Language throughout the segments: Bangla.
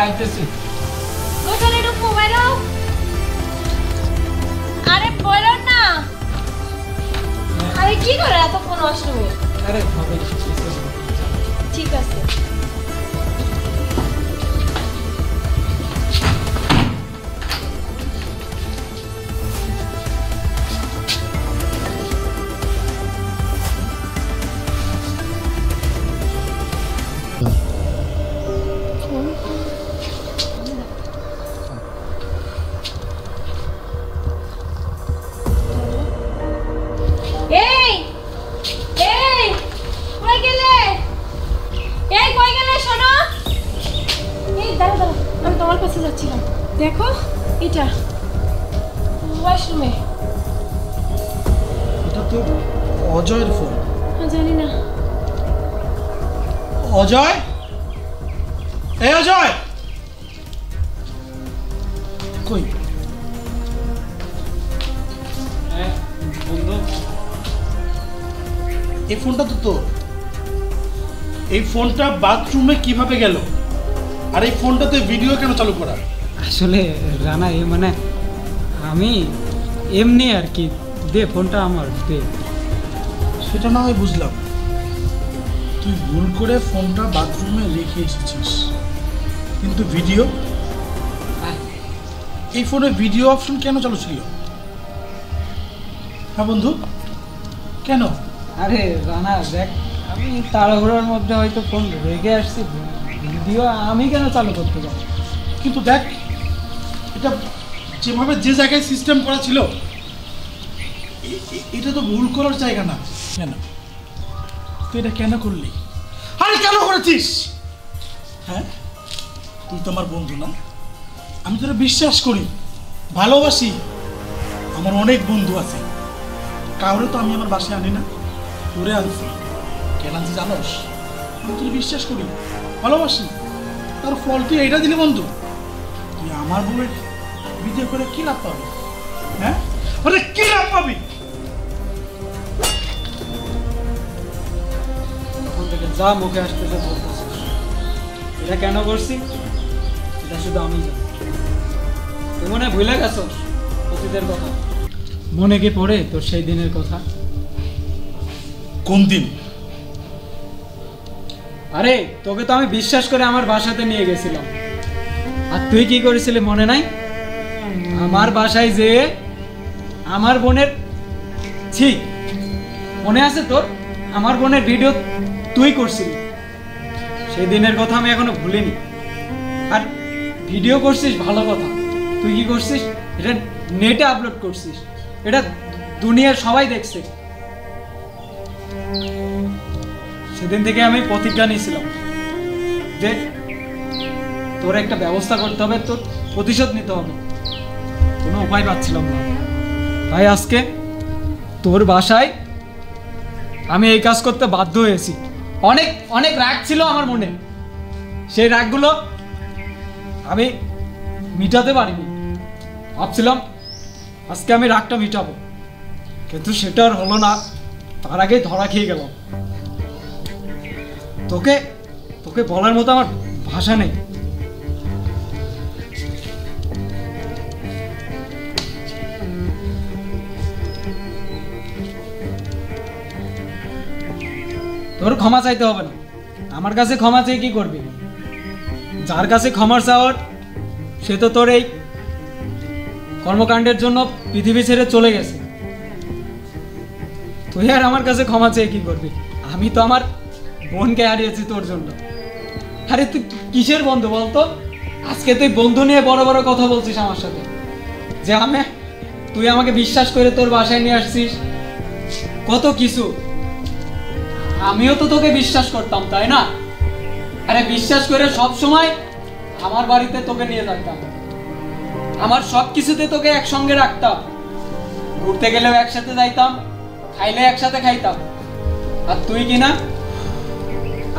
আইতেছি। কোথায় ঢুকবো বাইরো? আরে বলো না। আরে কি করে এত ফোন আসবে? আরে হবে ঠিক আছে। এই এই কই গেলে? এই কই গেলে শোনো? এই দাঁড়া দাঁড়া, আমি তোমার কাছে যাচ্ছিলাম। দেখো এটা ওয়াশরুমে। এটা তো অজয়ের ফোন। জানি না। অজয়, এই অজয় কই? হ্যাঁ বন্ধু, এই ফোনটা তো তোর। এই ফোনটা বাথরুমে কিভাবে গেল? আর এই ফোনটাতে ভিডিও কেন চালু করা? আসলে রানা মানে আমি এমনি আর কি, দে ফোনটা আমার দে। সেটা না হয় বুঝলাম, তুই ভুল করে ফোনটা বাথরুমে রেখে এসেছিস, কিন্তু ভিডিও, এই ফোনে ভিডিও অপশন কেন চালু ছিল? হ্যাঁ বন্ধু, কেন? আরে রানা দেখ, আমি তাড়াহুড়োর মধ্যে হয়তো ফোন রেখে আসছি, ভিডিও আমি কেন চালু করতে যাবো? কিন্তু দেখ, এটা যেভাবে যে জায়গায় সিস্টেম করা ছিল, এটা তো ভুল করার জায়গা না। কেন তুই এটা কেন করলি? আরে কেন করেছিস? হ্যাঁ, তুই তো আমার বন্ধু না? আমি তোরা বিশ্বাস করি, ভালোবাসি। আমার অনেক বন্ধু আছে, কাউরে তো আমি আমার বাসায় আনি না, তোরে আনছি। কেন আনছি জানোস? আমি তোর বিশ্বাস করি, ভালোবাসি। তার ফল তুই এইটা দিলি বন্ধু? তুই আমার বউয়ের ভিডিও করে কি লাভ পাবি? হ্যাঁ, আরে কি লাভ পাবি? তখন থেকে যা মুখে আসতেছে বলতেছে। এটা কেন করছি এটা শুধু আমি জানি। তুই মনে ভুলে গেছো অতীতের কথা? মনে কি পড়ে তোর সেই দিনের কথা? কোন দিন? আরে তোকে তো আমি বিশ্বাস করে আমার বাসাতে নিয়ে গেছিলাম, আর তুই কি করেছিলি মনে নাই? আমার বাসায় যে আমার বোনের, ছি মনে আছে তোর? আমার বোনের ভিডিও তুই করছিলি। সেই দিনের কথা আমি এখনো ভুলিনি। আর ভিডিও করছিস ভালো কথা, তুই কি করছিস? এটা নেটে আপলোড করছিস, এটা দুনিয়ার সবাই দেখছে। সেদিন থেকে আমি প্রতিজ্ঞা নিয়েছিলাম যে তোর একটা ব্যবস্থা করতে হবে, তোর প্রতিশোধ নিতে হবে। কোনো উপায় পাচ্ছিলাম না, তাই আজকে তোর বাসায় আমি এই কাজ করতে বাধ্য হয়েছি। অনেক অনেক রাগ ছিল আমার মনে, সেই রাগগুলো আমি মিটাতে পারিনি। ভাবছিলাম আজকে আমি রাগটা মিটাবো, কিন্তু সেটা আর হলো না। তার আগেই ধরা খেয়ে গেলাম। তোকে তোকে বলার মতো আমার ভাষা নেই। তোর ক্ষমা চাইতে হবে না, আমার কাছে ক্ষমা চেয়ে কি করবি? যার কাছে ক্ষমা চাওয়ার সে তো তোর এই কর্মকাণ্ডের জন্য পৃথিবী ছেড়ে চলে গেছে। তুই আর আমার কাছে ক্ষমা চেয়ে কি করবি? আমি তো আমার বোনকে হারিয়েছি তোর জন্য। আরে তুই কিসের বন্ধু বলতো? আজকে তুই বন্ধু নিয়ে বড় বড় কথা বলছিস আমার সাথে, যে তুই আমাকে বিশ্বাস করে তোর বাসায় নিয়ে আসছিস, কত কিছু। আমিও তো তোকে বিশ্বাস করতাম, তাই না? আরে বিশ্বাস করে সব সময় আমার বাড়িতে তোকে নিয়ে থাকতাম, আমার সব কিছুতে তোকে একসঙ্গে রাখতাম, ঘুরতে গেলেও একসাথে যাইতাম, খাইলে একসাথে খাইতাম। আর তুই কিনা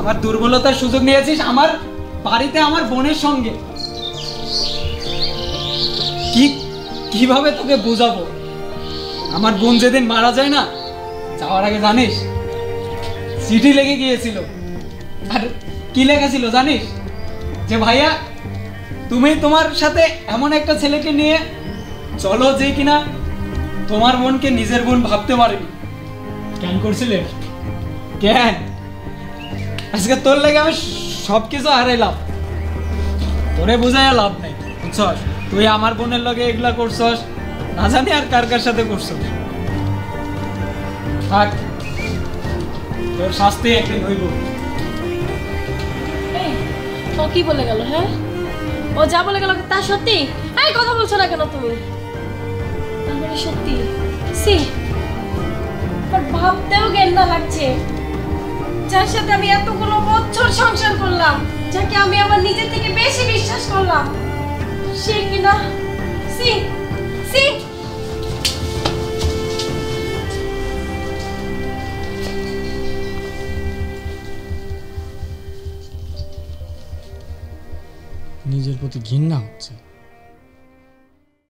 আমার দুর্বলতার সুযোগ নিয়েছিস আমার বাড়িতে আমার বোনের সঙ্গে। কিভাবে তোকে বোঝাবো? আমার বোন যেদিন মারা যায় না, যাওয়ার আগে জানিস চিঠি লেগে গিয়েছিল। আর কি লেখা ছিল জানিস? যে ভাইয়া তুমি তোমার সাথে এমন একটা ছেলেকে নিয়ে চলো যে কিনা তোমার বোনকে নিজের বোন ভাবতে পারেনি। কেন করছিলে? কেন? আজকে তোর লেগে আমি সবকিছু হারাইলাম, তোরে বুঝাইয়া লাভ নেই, বুঝছস? তুই আমার বোনের লগে এগুলা করছস, না জানি আর কার কার সাথে করছস। থাক, তোর শাস্তি একদিন হইব। এই, ও কি বলে গেল? হ্যাঁ, ও যা বলে গেল তা সত্যি? এই কথা বলছো না কেন তুমি? তার মানে সত্যি? সি, আমার ভাবতেও ঘেন্না লাগছে। যার সাথে আমি এতগুলো বছর সংসার করলাম, যাকে আমি আমার নিজের থেকে বেশি বিশ্বাস করলাম, সে কিনা সি সি। নিজের প্রতি ঘৃণা হচ্ছে।